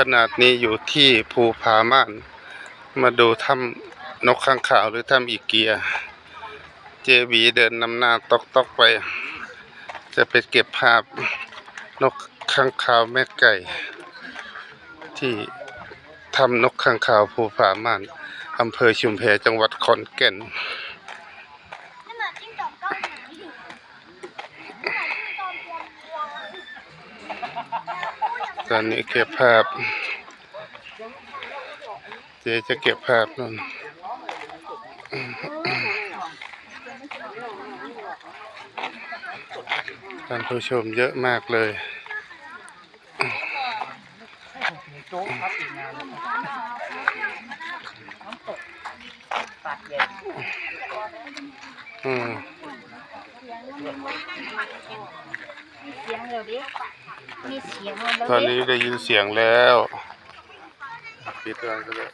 ขนาดนี้อยู่ที่ภูผาม่านมาดูถ้ำนกข้างคาวหรือถ้ำอีเกียเจบีเดินนำหน้าตอกไปจะไปเก็บภาพนกข้างคาวแม่ไก่ที่ถ้ำนกข้างคาวภูผาม่านอำเภอชุมแพจังหวัดขอนแก่นตอนนี้เก็บภาพเจ๊จะเก็บภาพนั่นท่านผู้ชมเยอะมากเลยตอนนี้ได้ยินเสียงแล้วปิดร้านก็ได้